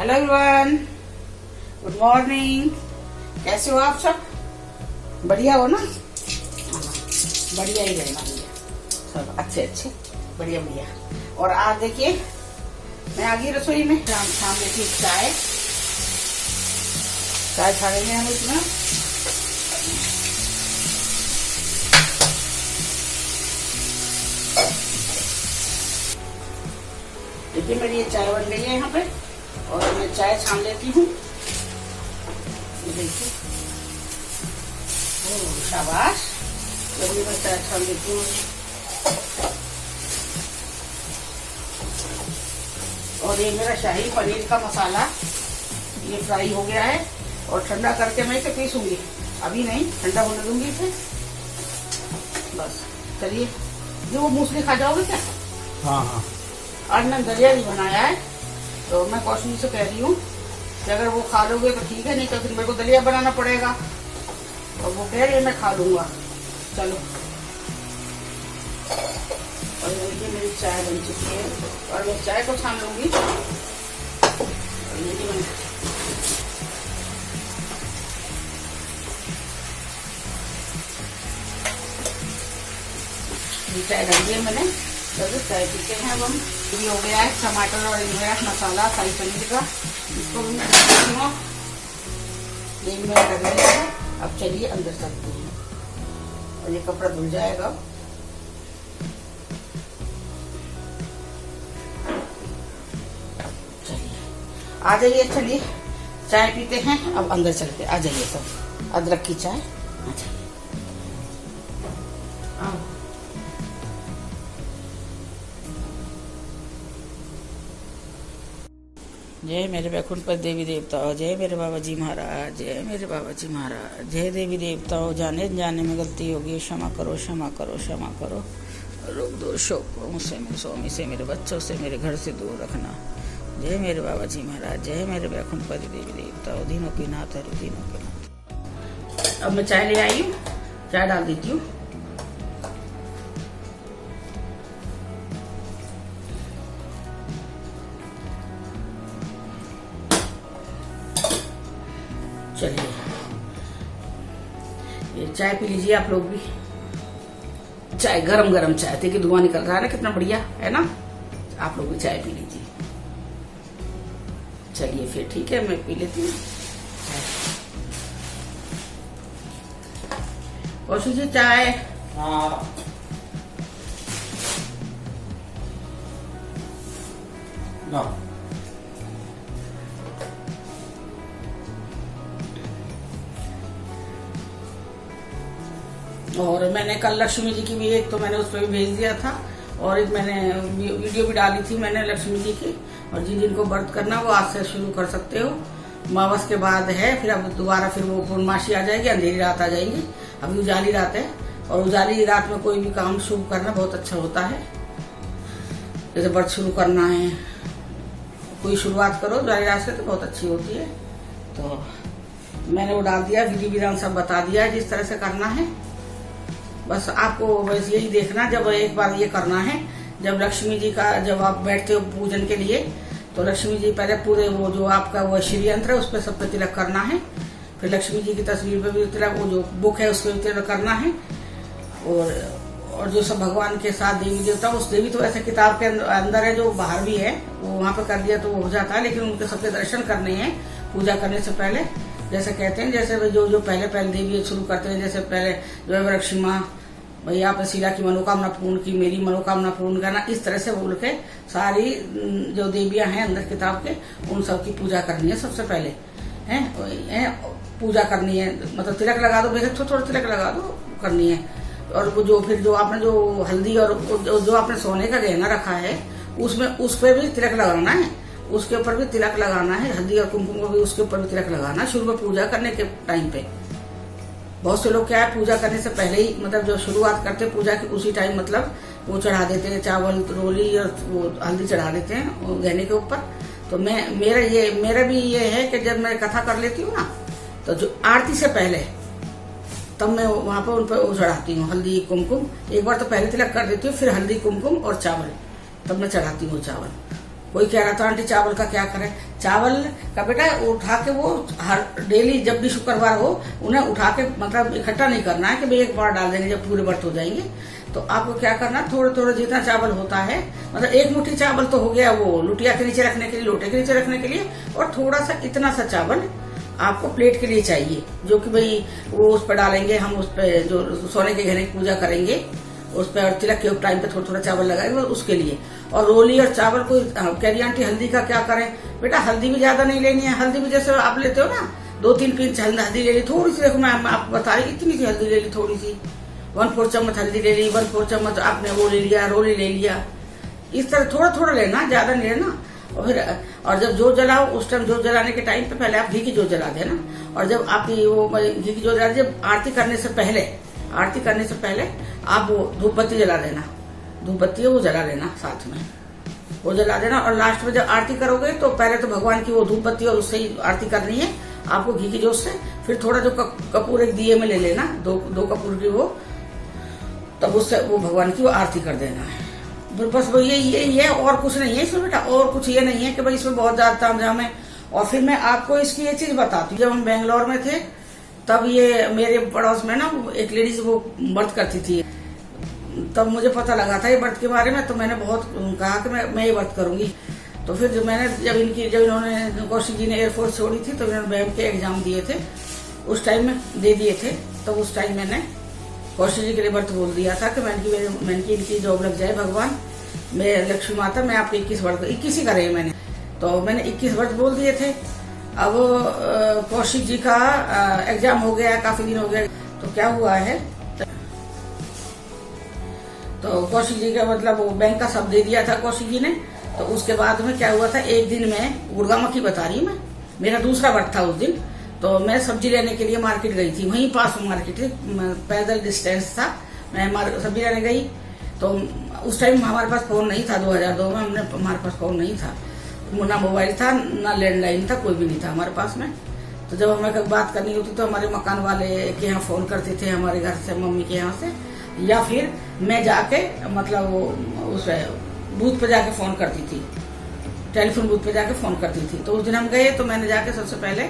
Hello everyone, good morning. कैसे हो आप सब? बढ़िया हो ना? बढ़िया ही रहना भैया, सब अच्छे अच्छे, बढ़िया बढ़िया। और आज देखिए मैं आ गई रसोई में। शाम देखिए चाय छाड़ेंगे हम इसमें। देखिए मेरी ये चाय बन गई है यहाँ पे और मैं चाय छान लेती हूँ। देखिए, शाबाश, जल्दी मैं चाय छान लेती हूँ। और ये मेरा शाही पनीर का मसाला ये फ्राई हो गया है और ठंडा करके मैं इसे पीसूंगी। अभी नहीं, ठंडा होने दूंगी इसे। बस चलिए, जो वो मूसली खा जाओगे क्या? हाँ हाँ। आज मैं दलिया नहीं बनाया है, तो मैं कौशल से कह रही हूँ कि अगर वो खा लोगे तो ठीक है, नहीं तो फिर मेरे को दलिया बनाना पड़ेगा। और वो कह रही है मैं खा लूंगा। चलो, और ये मेरी चाय बन चुकी है और मैं चाय को छान लूंगी। चाय डाल दिया मैंने, तो चाय पीते हैं अब हम। ये हो गया है टमाटर और मेरा मसाला शाही पनीर का, इसको भी मैं डालती हूँ। तेल में रख दिया है। अब चलिए अंदर चलते हैं और ये कपड़ा धुल जाएगा। चलिए आ जाइए, चलिए चाय पीते हैं। अब अंदर चलते, आ जाइए सब। अदरक की चाय, आ जाइए। जय मेरे वैकुंठ देवी देवताओं, जय मेरे बाबा जी महाराज, जय मेरे बाबा जी महाराज। जय देवी देवताओं, जाने जाने में गलती होगी, क्षमा करो क्षमा करो क्षमा करो। रोक दो शोक को मुझसे, मेरे स्वामी से, मेरे बच्चों से, मेरे घर से दूर रखना। जय मेरे बाबा जी महाराज, जय मेरे वैकुंठ देवी देवताओं, दीनों की नाथ है, दीनों के नाथ। अब मैं चाय ले आई हूँ, चाय डाल देती हूँ। चलिए, ये चाय पी लीजिए आप लोग भी। चाय गरम गरम चाय, देखिए धुआं निकल रहा है ना, कितना बढ़िया है ना। आप लोग भी चाय पी लीजिए। चलिए फिर ठीक है, मैं पी लेती हूँ और सुझे चाय। हाँ। ना। और मैंने कल लक्ष्मी जी की भी एक तो मैंने उस पर भी भेज दिया था और एक मैंने वीडियो भी डाली थी मैंने लक्ष्मी जी की। और जिनको व्रत करना वो आज से शुरू कर सकते हो। अमावस के बाद है, फिर अब दोबारा फिर वो पूर्णमासी आ जाएगी, अंधेरी रात आ जाएगी। अभी उजाली रात है और उजाली रात में कोई भी काम शुभ करना बहुत अच्छा होता है। जैसे व्रत शुरू करना है, कोई शुरुआत करो उजाली रात से तो बहुत अच्छी होती है। तो मैंने वो डाल दिया, विधि विधान सब बता दिया है जिस तरह से करना है। बस आपको बस यही देखना, जब एक बार ये करना है, जब लक्ष्मी जी का जब आप बैठते हो पूजन के लिए, तो लक्ष्मी जी पहले पूरे वो जो आपका वो श्री यंत्र है उस पर सब पे तिलक करना है। फिर लक्ष्मी जी की तस्वीर पे भी तिलक, वो जो बुक है उस पर भी तिलक करना है। और जो सब भगवान के साथ देवी देवता, उस देवी तो ऐसे किताब के अंदर है, जो बाहर भी है, वो वहां पे कर दिया तो वो हो जाता है। लेकिन उनके सबके दर्शन करने हैं पूजा करने से पहले। जैसे कहते हैं, जैसे जो पहले देवी शुरू करते हैं, जैसे पहले जो है लक्ष्मी माँ, भैया आपने शीला की मनोकामना पूर्ण की, मेरी मनोकामना पूर्ण करना, इस तरह से बोल के सारी जो देवियां हैं अंदर किताब के, उन सब की पूजा करनी है सबसे पहले। है पूजा करनी है, मतलब तिलक लगा दो, बेशक थोड़ा तिलक लगा दो, करनी है। और वो जो फिर जो आपने जो हल्दी और जो आपने सोने का गहना रखा है उसमें, उस पर भी तिलक लगाना है, उसके ऊपर भी तिलक लगाना है। हल्दी और कुमकुम को भी उसके ऊपर भी तिलक लगाना है शुरू में पूजा करने के टाइम पे। बहुत से लोग क्या है, पूजा करने से पहले ही, मतलब जो शुरुआत करते हैं पूजा की उसी टाइम, मतलब वो चढ़ा देते हैं चावल, रोली और वो हल्दी चढ़ा देते हैं गहने के ऊपर। तो मेरा भी ये है कि जब मैं कथा कर लेती हूँ ना, तो जो आरती से पहले तब मैं वहां पर उन पर चढ़ाती हूँ हल्दी कुमकुम। एक बार तो पहले तिलक कर देती हूँ, फिर हल्दी कुमकुम और चावल, तब मैं चढ़ाती हूँ चावल। कोई कह रहा था आंटी चावल का क्या करें, चावल का बेटा उठा के वो हर डेली जब भी शुक्रवार हो उन्हें उठा के मतलब इकट्ठा नहीं करना है कि भाई एक बार डाल देंगे जब पूरे व्रत हो जाएंगे। तो आपको क्या करना, थोड़ा थोड़ा जितना चावल होता है, मतलब एक मुट्ठी चावल तो हो गया वो लुटिया के नीचे रखने के लिए, लोटे के नीचे रखने के लिए, और थोड़ा सा इतना सा चावल आपको प्लेट के लिए चाहिए, जो कि भाई वो उस पर डालेंगे, हम उस पर जो सोने के गहने की पूजा करेंगे उस पर, और तिलक के टाइम पे थोड़ा थोड़ा चावल लगाएंगे उसके लिए। और रोली और चावल को कह रही आंटी हल्दी का क्या करें, बेटा हल्दी भी ज्यादा नहीं लेनी है, हल्दी भी जैसे आप लेते हो ना 2-3 पिंच हल्दी ले ली, थोड़ी सी, देखो मैं आपको बता रही इतनी सी हल्दी ले ली, थोड़ी सी 1/4 चम्मच हल्दी ले ली, 1/4 चम्मच आपने वो ले लिया, रोली ले लिया, इस तरह थोड़ा थोड़ा लेना, ज्यादा नहीं लेना। और फिर और जब जोत जलाओ उस टाइम जोत जलाने के टाइम पे पहले आप घी की जोत जला देना, और जब आपकी वो घी की जोत जला, जब आरती करने से पहले आप वो धूप बत्ती जला देना, धूप बत्ती है वो जला लेना, साथ में वो जला देना। और लास्ट में जब आरती करोगे तो पहले तो भगवान की वो धूप बत्ती और उससे ही आरती करनी है आपको घी की जोत से, फिर थोड़ा जो कपूर एक दिए में ले लेना, दो कपूर की वो, तब उससे वो भगवान की वो आरती कर देना है। बस वो यही है, और कुछ नहीं है इसमें बेटा, और कुछ ये नहीं है कि भाई इसमें बहुत ज्यादा तामझाम है। और फिर मैं आपको इसकी ये चीज बताती हूँ, जब हम बेंगलोर में थे तब ये मेरे पड़ोस में ना एक लेडीज वो व्रत करती थी, तब मुझे पता लगा था ये व्रत के बारे में, तो मैंने बहुत कहा कि मैं ये व्रत करूंगी। तो फिर जब इन्होंने कौशिक जी ने एयरफोर्स छोड़ी थी तो इन्होंने बैंक के एग्जाम दिए थे, उस टाइम में दे दिए थे, तो उस टाइम मैंने कौशिक जी के लिए व्रत बोल दिया था कि मैंने इनकी जॉब लग जाए भगवान, मैं लक्ष्मी माता, मैं आपके 21 ही करे मैंने, तो मैंने 21 व्रत बोल दिए थे। अब कौशिक जी का एग्जाम हो गया, काफी दिन हो गया, तो क्या हुआ है, तो कौशिक जी का मतलब वो बैंक का सब दे दिया था कौशिक जी ने। तो उसके बाद में क्या हुआ था, एक दिन मैं गुड़गांव की बता रही हूँ, मेरा दूसरा व्रत था उस दिन, तो मैं सब्जी लेने के लिए मार्केट गई थी, वहीं पास में मार्केट थी, पैदल डिस्टेंस था, मैं सब्जी लेने गई। तो उस टाइम हमारे पास फोन नहीं था, 2002 में हमारे पास फोन नहीं था, ना मोबाइल था ना लैंडलाइन था, कोई भी नहीं था हमारे पास में। तो जब हमें कभी बात करनी होती तो हमारे मकान वाले के यहाँ फोन करते थे, हमारे घर से, मम्मी के यहाँ से, या फिर मैं जाके मतलब वो उस बूथ पे जाके फोन करती थी, टेलीफोन बूथ पे जाके फोन करती थी। तो उस दिन हम गए तो मैंने जाके सबसे पहले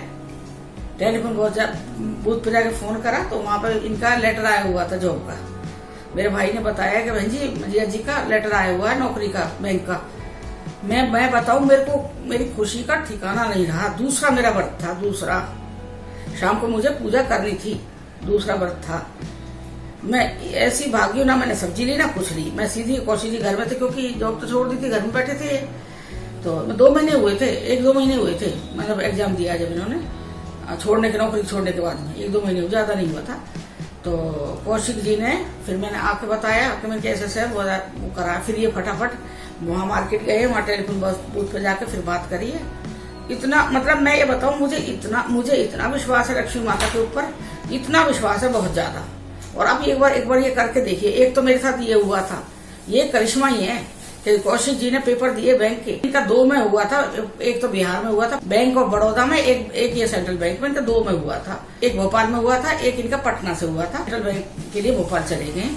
टेलीफोन बूथ पे जाके फोन करा, तो वहां पर इनका लेटर आया हुआ था जॉब का। मेरे भाई ने बताया कि बहन जी जिया जी का लेटर आया हुआ है नौकरी का, बैंक का। मैं बताऊं, मेरी खुशी का ठिकाना नहीं रहा। दूसरा मेरा व्रत था, दूसरा शाम को मुझे पूजा करनी थी, दूसरा व्रत था। मैं ऐसी भागी ना, मैंने सब्जी ली ना कुछ ली, मैं सीधी कौशिक जी घर में थे, क्योंकि जॉब तो छोड़ दी थी, घर में बैठे थे। तो 2 महीने हुए थे, 1-2 महीने हुए थे, मतलब एग्जाम दिया जब इन्होंने छोड़ने के, नौकरी छोड़ने के बाद में 1-2 महीने ज्यादा नहीं हुआ था। तो कौशिक जी ने फिर मैंने आके बताया कि मैं कैसे वो करा, फिर ये फटाफट वहां मार्केट गए, वहां टेलीफोन बूथ पे जाके फिर बात करी है। इतना मतलब मैं ये बताऊं, मुझे इतना विश्वास है लक्ष्मी माता के ऊपर, इतना विश्वास है बहुत ज्यादा। और आप एक बार ये करके देखिए। एक तो मेरे साथ ये हुआ था, ये करिश्मा ही है कि कौशिक जी ने पेपर दिए बैंक के, इनका 2 में हुआ था, एक तो बिहार में हुआ था, बैंक ऑफ बड़ौदा में, एक ये सेंट्रल बैंक में, इनका 2 में हुआ था, एक भोपाल में हुआ था, एक इनका पटना से हुआ था। सेंट्रल बैंक के लिए भोपाल चले गए,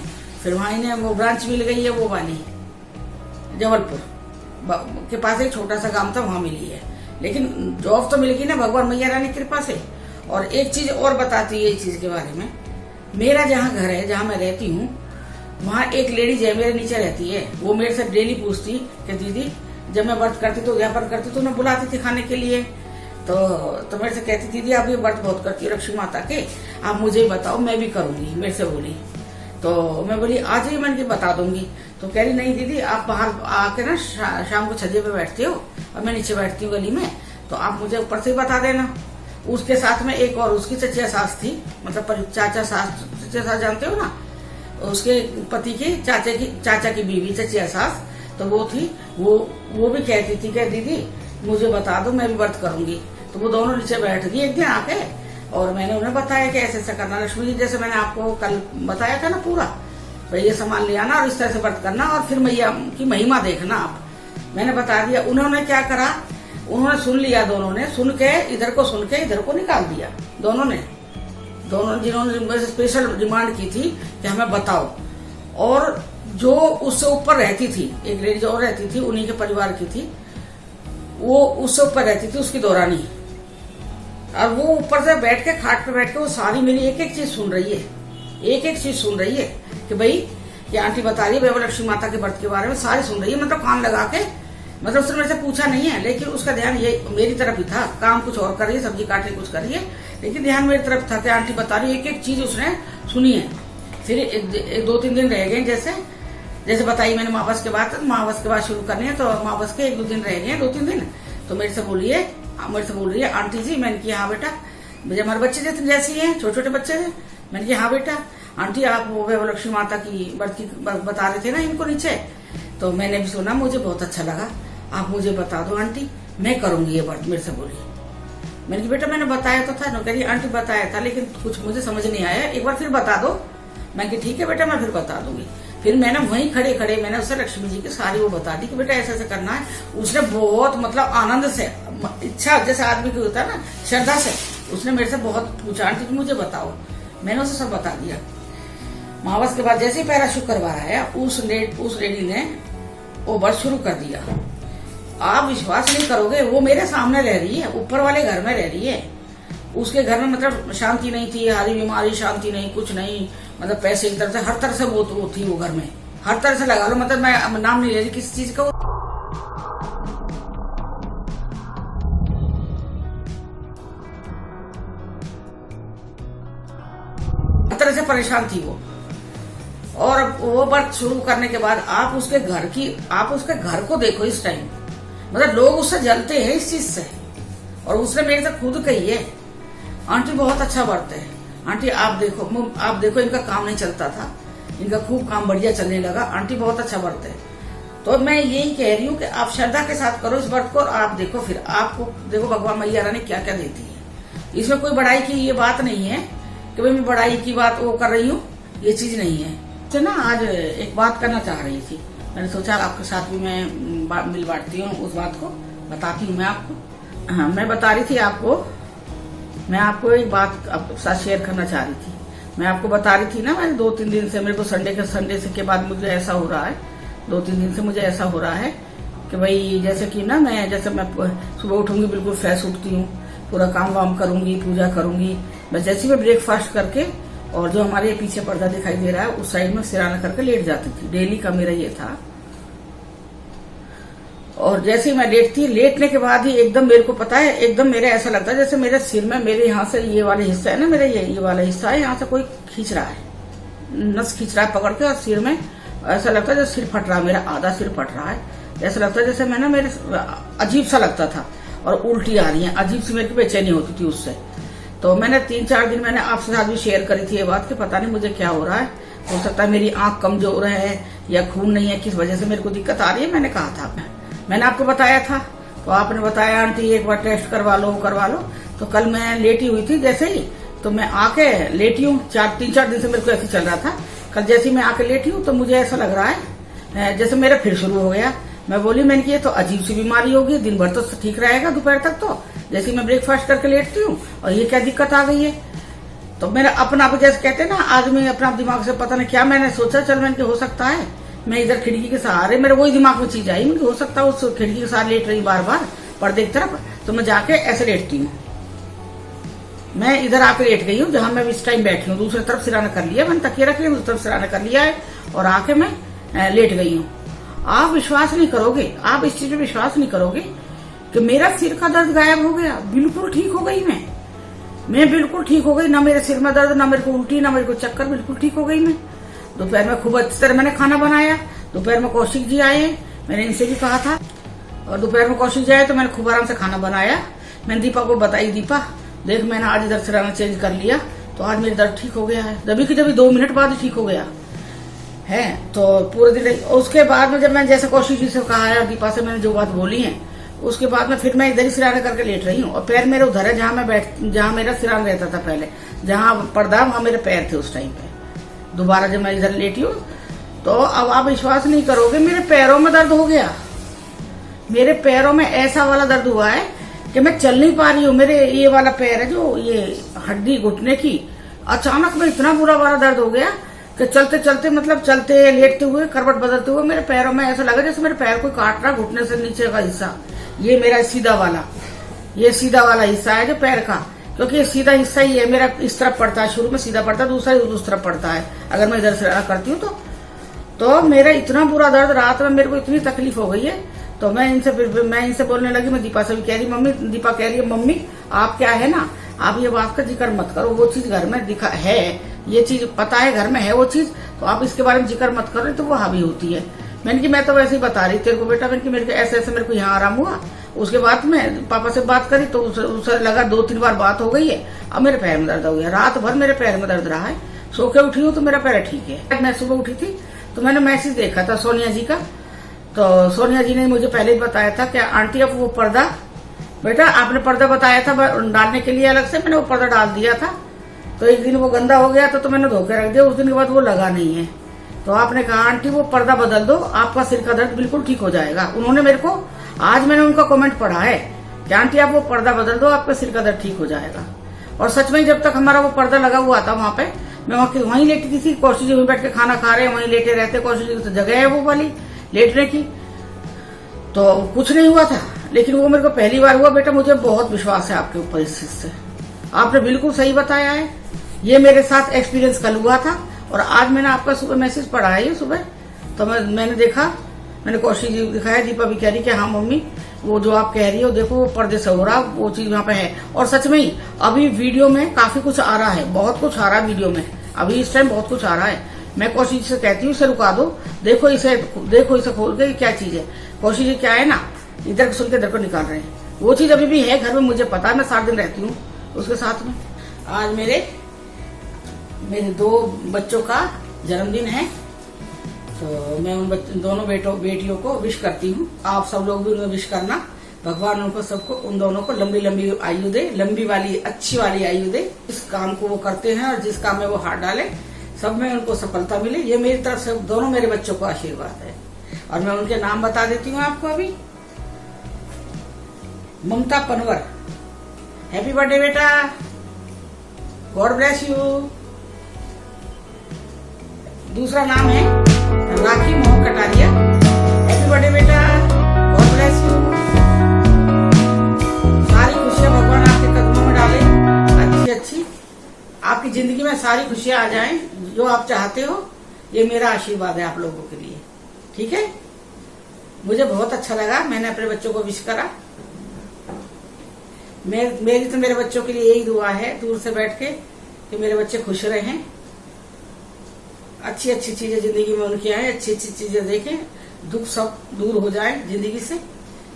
फिर वहां इन्हें वो ब्रांच मिल गई है, वो वाली जबलपुर के पास एक छोटा सा गांव था, वहां मिली है। लेकिन जॉब तो मिल गई ना भगवान मैया रानी की कृपा से। और एक चीज और बताती है इस चीज के बारे में, मेरा जहाँ घर है, जहाँ मैं रहती हूँ, वहाँ एक लेडीज है मेरे नीचे रहती है, वो मेरे से डेली पूछती कि दीदी जब मैं व्रत करती तो ज्ञापन करती तो मैं बुलाती थी खाने के लिए, तो मेरे से कहती दीदी आप ये व्रत बहुत करती हो लक्ष्मी माता के, आप मुझे बताओ मैं भी करूंगी, मेरे से बोली। तो मैं बोली आज ही मैं बता दूंगी। तो कह रही नहीं दीदी आप बाहर आके ना शाम को छज्जे पे बैठते हो और मैं नीचे बैठती हूँ गली में, तो आप मुझे ऊपर से ही बता देना। उसके साथ में एक और उसकी चचिया सास थी, मतलब चचिया सास जानते हो ना, उसके पति की चाचा की बीवी चचिया सास, तो वो थी, वो भी कहती थी कि दीदी मुझे बता दो मैं भी व्रत करूंगी। तो वो दोनों नीचे बैठ गई एक दिन आके, और मैंने उन्हें बताया कि ऐसे ऐसा करना लक्ष्मी जी, जैसे मैंने आपको कल बताया था ना पूरा, भाई ये सामान ले आना और इस तरह से व्रत करना और फिर मैया की महिमा देखना आप। मैंने बता दिया। उन्होंने क्या करा, उन्होंने सुन लिया, दोनों ने सुन के इधर को सुन के इधर को निकाल दिया, दोनों जिन्होंने स्पेशल डिमांड की थी कि हमें बताओ। और जो उससे ऊपर रहती थी, एक लेडीज और रहती थी, उन्हीं के परिवार की थी, वो उससे ऊपर रहती थी, उसकी दौरानी। और वो ऊपर से बैठ के खाट पे बैठ के वो सारी मेरी एक एक चीज सुन रही है, एक एक चीज सुन रही है कि भाई ये आंटी बता रही है वैभव लक्ष्मी माता के व्रत के बारे में, सारी सुन रही है। मतलब कान लगा के, मतलब उसने मेरे से पूछा नहीं है, लेकिन उसका ध्यान ये मेरी तरफ ही था। काम कुछ और कर रही है, सब्जी काट रही कुछ कर रही है, लेकिन ध्यान मेरी तरफ था कि आंटी बता रही है। एक एक चीज उसने सुनी है। फिर एक 2-3 दिन रह गए, जैसे बताई मैंने मावस के बाद शुरू करनी है, तो मावस के 1-2 दिन रह गए, 2-3 दिन। तो मेरे से बोल रही है आंटी जी। मैंने कहा हाँ बेटा, मुझे हमारे बच्चे जैसी हैं, छोटे छोटे बच्चे थे। मैंने कहा हाँ बेटा आंटी, आप वो वैभव लक्ष्मी माता की व्रत की बता रहे थे ना इनको नीचे, तो मैंने भी सुना, मुझे बहुत अच्छा लगा। आप मुझे बता दो आंटी, मैं करूंगी ये व्रत। मेरे से बोली। मैंने कहा बेटा मैंने बताया तो था ना। कह रही आंटी बताया था, लेकिन कुछ मुझे समझ नहीं आया, एक बार फिर बता दो। मैं कि ठीक है बेटा, मैं फिर बता दूंगी। फिर मैंने वहीं खड़े खड़े मैंने उससे लक्ष्मी जी की सारी वो बता दी कि बेटा ऐसे ऐसे करना है। उसने बहुत मतलब आनंद से, इच्छा जैसे आदमी की होता है ना, श्रद्धा से उसने मेरे से बहुत पूछा आंटी मुझे बताओ। मैंने उसे सब बता दिया। मावस के बाद जैसे ही पहला शुक्रवार आया, उस लेडी ने वो व्रत शुरू कर दिया। आप विश्वास नहीं करोगे, वो मेरे सामने रह रही है, ऊपर वाले घर में रह रही है। उसके घर में मतलब शांति नहीं थी, हारी बीमारी, शांति नहीं, कुछ नहीं, मतलब पैसे की तरफ से हर तरह से वो थी वो घर में, हर तरह से लगा लो। मतलब मैं नाम नहीं ले रही किसी चीज का, हर तरह से परेशान थी वो। और वो व्रत शुरू करने के बाद आप उसके घर को देखो इस टाइम, मतलब लोग उससे जलते हैं इस चीज से। और उसने मेरे से खुद कही है आंटी बहुत अच्छा व्रत है आंटी, आप देखो इनका काम नहीं चलता था, इनका खूब काम बढ़िया चलने लगा, आंटी बहुत अच्छा व्रत है। तो मैं यही कह रही हूँ कि आप श्रद्धा के साथ करो इस व्रत को, और आप देखो, फिर आपको देखो भगवान मैया रानी क्या क्या देती है। इसमें कोई बड़ाई की ये बात नहीं है कि भाई मैं बड़ाई की बात वो कर रही हूँ, ये चीज नहीं है। तो ना आज एक बात करना चाह रही थी, मैंने सोचा आपके साथ भी मैं मिल बांटती हूँ, उस बात को बताती हूँ मैं आपको। हाँ, मैं बता रही थी आपको, मैं आपको एक बात आपके साथ शेयर करना चाह रही थी। मैं आपको बता रही थी ना, मैंने 2-3 दिन से मेरे को संडे से के बाद मुझे ऐसा हो रहा है, 2-3 दिन से मुझे ऐसा हो रहा है कि भाई जैसे कि ना मैं सुबह उठूंगी, बिल्कुल फ्रेश उठती हूँ, पूरा काम वाम करूंगी, पूजा करूंगी। बस जैसे मैं ब्रेकफास्ट करके और जो हमारे पीछे पर्दा दिखाई दे रहा है उस साइड में सिराना करके लेट जाती थी। डेली का मेरा ये था। और जैसे ही मैं लेटने के बाद ही एकदम मेरे को पता है, एकदम मेरे ऐसा लगता है जैसे मेरे सिर में, मेरे यहाँ से ये वाला हिस्सा है ना, मेरा ये वाला हिस्सा है, यहाँ से कोई खींच रहा है, नस खींच रहा है पकड़ के, और सिर में ऐसा लगता है जैसे सिर फट रहा है, मेरा आधा सिर फट रहा है। ऐसा लगता है जैसे मैं ना, मेरे अजीब सा लगता था, और उल्टी आ रही है, अजीब सी मेरी बेचैनी होती थी उससे। तो मैंने 3-4 दिन मैंने आपसे साथ भी शेयर करी थी ये बात कि पता नहीं मुझे क्या हो रहा है, हो सकता है मेरी आंख कमजोर है या खून नहीं है, किस वजह से मेरे को दिक्कत आ रही है। मैंने कहा था, मैंने आपको बताया था, तो आपने बताया आंटी एक बार टेस्ट करवा लो। तो कल मैं लेटी हुई थी जैसे ही, तो मैं आके लेटी हूँ, 3-4 दिन से मेरे को ऐसे चल रहा था। कल जैसे ही मैं आके लेटी हूँ तो मुझे ऐसा लग रहा है जैसे मेरा फिर शुरू हो गया। मैं बोली, मैंने की तो अजीब सी बीमारी होगी, दिन भर तो ठीक रहेगा, दोपहर तक तो जैसे मैं ब्रेकफास्ट करके लेटती हूँ, और ये क्या दिक्कत आ गई है। तो मेरा अपना आप जैसे कहते हैं ना, आदमी अपना दिमाग से पता नहीं क्या, मैंने सोचा चल मैंने हो सकता है मैं इधर खिड़की के सहारे, मेरे वही दिमाग में चीज आई, हो सकता है उस खिड़की के सहारे लेट रही बार बार पर्दे की तरफ, तो मैं जाके ऐसे लेटती हूँ। मैं इधर आके लेट गई हूँ जहां मैं इस टाइम बैठी हूँ, दूसरी तरफ सिराना कर लिया, मैंने तकिया रख लिया, दूसरी तरफ सिराना कर लिया है, और आके मैं लेट गई हूँ। आप विश्वास नहीं करोगे, आप इस चीज पे विश्वास नहीं करोगे कि मेरा सिर का दर्द गायब हो गया, बिल्कुल ठीक हो गई मैं बिल्कुल ठीक हो गई। ना मेरे सिर में दर्द, ना मेरे को उल्टी, ना मेरे को चक्कर, बिल्कुल ठीक हो गई मैं। दोपहर में खूब अच्छी तरह मैंने खाना बनाया। दोपहर में कौशिक जी आए, मैंने इनसे भी कहा था, और दोपहर में कौशिक जी आए तो मैंने खूब आराम से खाना बनाया। मैंने दीपा को बताई, दीपा देख मैंने आज इधर सिराना चेंज कर लिया, तो आज मेरी दर्द ठीक हो गया है। जब 2 मिनट बाद ही ठीक हो गया है। तो पूरे दिन उसके बाद में जब मैं जैसे कौशिक जी से कहा है, दीपा से मैंने जो बात बोली है, उसके बाद में फिर मैं इधर ही सिराना करके लेट रही हूँ, और पैर मेरे उधर है जहाँ मेरा सिराना रहता था पहले, जहाँ पर्दा वहां मेरे पैर थे उस टाइम पे। दोबारा जब मैं इधर लेटी हूँ तो अब आप विश्वास नहीं करोगे, मेरे पैरों में दर्द हो गया। मेरे पैरों में ऐसा वाला दर्द हुआ है कि मैं चल नहीं पा रही हूँ। मेरे ये वाला पैर है जो ये हड्डी घुटने की, अचानक में इतना बुरा वाला दर्द हो गया कि चलते चलते, मतलब चलते लेटते हुए, करवट बदलते हुए मेरे पैरों में ऐसा लगा जैसे मेरे पैर कोई काट रहा, घुटने से नीचे का हिस्सा ये मेरा सीधा वाला, ये सीधा वाला हिस्सा है जो पैर का, क्योंकि ये सीधा हिस्सा ही है मेरा, इस तरफ पड़ता है, शुरू में सीधा पड़ता है, दूसरा उस तरफ पड़ता है अगर मैं इधर से करती हूँ तो मेरा इतना बुरा दर्द, रात में मेरे को इतनी तकलीफ हो गई है। तो मैं इनसे बोलने लगी, मैं दीपा से भी कह रही, मम्मी, दीपा कह रही है मम्मी आप क्या है ना, आप ये बात का जिक्र मत करो, वो चीज घर में दिखा है, ये चीज पता है घर में है वो चीज, तो आप इसके बारे में जिक्र मत करो, तो वो हावी होती है। मैंने कि मैं तो वैसे ही बता रही तेरे को बेटा, मैंने कि मेरे को ऐसे ऐसे मेरे को यहाँ आराम हुआ। उसके बाद में पापा से बात करी तो उसे लगा 2-3 बार बात हो गई है, अब मेरे पैर में दर्द हो गया, रात भर मेरे पैर में दर्द रहा है, सो के उठी हूँ तो मेरा पैर ठीक है। मैं सुबह उठी थी तो मैंने मैसेज देखा था सोनिया जी का, तो सोनिया जी ने मुझे पहले ही बताया था कि आंटी अब वो पर्दा, बेटा आपने पर्दा बताया था डालने के लिए अलग से, मैंने वो पर्दा डाल दिया था, तो एक दिन वो गंदा हो गया तो मैंने धो के रख दिया, उस दिन के बाद वो लगा नहीं है, तो आपने कहा आंटी वो पर्दा बदल दो, आपका सिर का दर्द बिल्कुल ठीक हो जाएगा। उन्होंने मेरे को, आज मैंने उनका कमेंट पढ़ा है कि आंटी आप वो पर्दा बदल दो, आपका सिर का दर्द ठीक हो जाएगा। और सच में जब तक हमारा वो पर्दा लगा हुआ था वहां पे, मैं वहीं लेटी थी, कौशिक जी बैठ के खाना खा रहे हैं, वहीं लेटे रहते, कौशिक जी की तो जगह है वो वाली लेटने की, तो कुछ नहीं हुआ था। लेकिन वो मेरे को पहली बार हुआ। बेटा मुझे बहुत विश्वास है आपके ऊपर इस चीज से, आपने बिल्कुल सही बताया है। ये मेरे साथ एक्सपीरियंस कल हुआ था और आज मैंने आपका सुबह मैसेज पढ़ा है सुबह, तो मैंने देखा, मैंने कौशिक जी दिखाया, दीपा भी कह रही कि हाँ मम्मी वो जो आप कह रही हो देखो वो पर्दे से हो रहा, वो चीज वहां पे है। और सच में ही अभी वीडियो में काफी कुछ आ रहा है, बहुत कुछ आ रहा है वीडियो में, अभी इस टाइम बहुत कुछ आ रहा है। मैं कौशिक जी से कहती हूँ इसे रुका दो, देखो इसे खोल के क्या चीज है। कौशिक जी क्या है ना, इधर सुन के इधर को निकाल रहे हैं, वो चीज अभी भी है घर में, मुझे पता है, मैं 7 दिन रहती हूँ उसके साथ में। आज मेरे 2 बच्चों का जन्मदिन है, तो मैं उन दोनों बेटियों को विश करती हूँ। आप सब लोग भी उन्हें विश करना, भगवान उनको सबको, उन दोनों को लंबी लंबी आयु दे, लंबी वाली अच्छी वाली आयु दे। इस काम को वो करते हैं और जिस काम में वो हाथ डाले सब में उनको सफलता मिले, ये मेरी तरफ से दोनों मेरे बच्चों को आशीर्वाद है। और मैं उनके नाम बता देती हूँ आपको अभी। ममता पनवर, हैप्पी बर्थडे बेटा, गॉड ब्लेस यू। दूसरा नाम है राखी मोहन कटारिया, हैप्पी बर्थडे बेटा, गॉड ब्लेस यू। सारी खुशियां भगवान आपके कदमों में डाले, अच्छी आपकी जिंदगी में सारी खुशियां आ जाएं, जो आप चाहते हो, ये मेरा आशीर्वाद है आप लोगों के लिए, ठीक है। मुझे बहुत अच्छा लगा, मैंने अपने बच्चों को विश करा। मेरी तो मेरे बच्चों के लिए यही दुआ है दूर से बैठ के कि मेरे बच्चे खुश रहें, अच्छी अच्छी चीजें जिंदगी में उनकी आए, अच्छी अच्छी चीजें देखें, दुख सब दूर हो जाए जिंदगी से,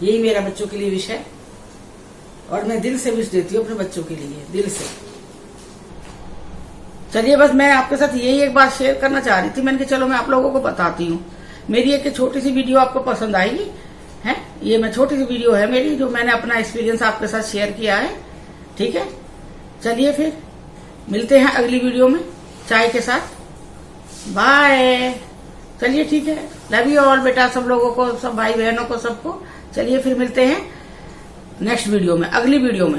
यही मेरा बच्चों के लिए विश है। और मैं दिल से विश देती हूँ अपने बच्चों के लिए, दिल से। चलिए बस मैं आपके साथ यही एक बात शेयर करना चाह रही थी, मैंने कहा चलो मैं आप लोगों को बताती हूँ। मेरी एक छोटी सी वीडियो आपको पसंद आएगी है, ये मैं छोटी सी वीडियो है मेरी, जो मैंने अपना एक्सपीरियंस आपके साथ शेयर किया है, ठीक है। चलिए फिर मिलते हैं अगली वीडियो में चाय के साथ, बाय। चलिए ठीक है, लव यू ऑल बेटा, सब लोगों को, सब भाई बहनों को, सबको। चलिए फिर मिलते हैं नेक्स्ट वीडियो में, अगली वीडियो में।